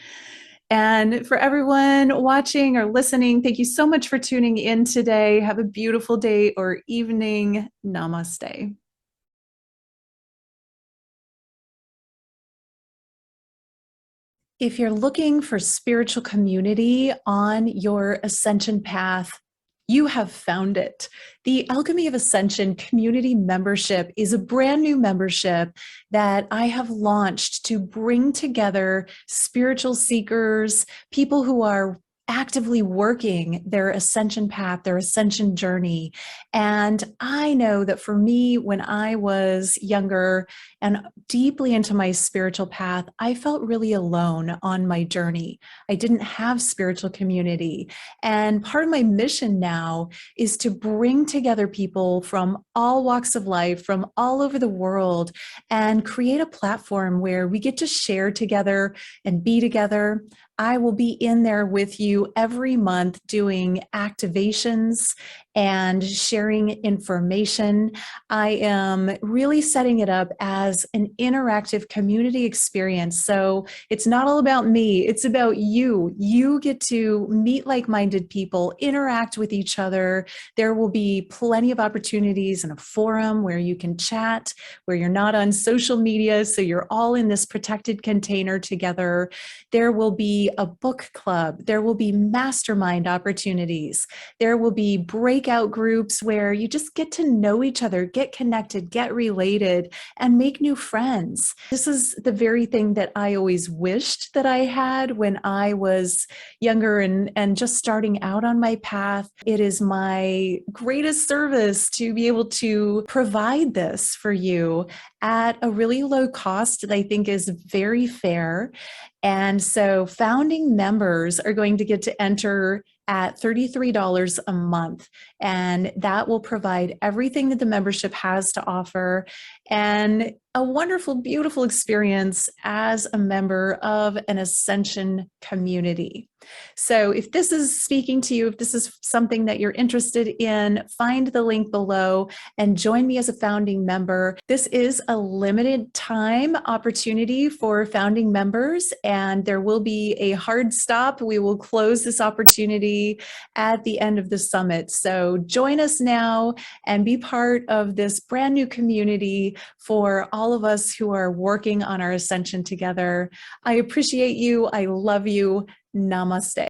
A: And for everyone watching or listening, thank you so much for tuning in today. Have a beautiful day or evening. Namaste. If you're looking for spiritual community on your ascension path, you have found it. The Alchemy of Ascension community membership is a brand new membership that I have launched to bring together spiritual seekers, people who are actively working their ascension path, their ascension journey. And I know that for me, when I was younger and deeply into my spiritual path, I felt really alone on my journey. I didn't have spiritual community. And part of my mission now is to bring together people from all walks of life, from all over the world, and create a platform where we get to share together and be together. I will be in there with you every month doing activations and sharing information. I am really setting it up as an interactive community experience. So it's not all about me, it's about you. You get to meet like-minded people, interact with each other. There will be plenty of opportunities in a forum where you can chat, where you're not on social media, so you're all in this protected container together. There will be a book club. There will be mastermind opportunities. There will be breakout groups where you just get to know each other, get connected, get related, and make new friends. This is the very thing that I always wished that I had when I was younger and just starting out on my path. It is my greatest service to be able to provide this for you at a really low cost that I think is very fair. And so founding members are going to get to enter at $33 a month. And that will provide everything that the membership has to offer and a wonderful, beautiful experience as a member of an Ascension community. So if this is speaking to you, if this is something that you're interested in, find the link below and join me as a founding member. This is a limited time opportunity for founding members, and there will be a hard stop. We will close this opportunity at the end of the summit. So join us now and be part of this brand new community for all of us who are working on our ascension together. I appreciate you. I love you. Namaste.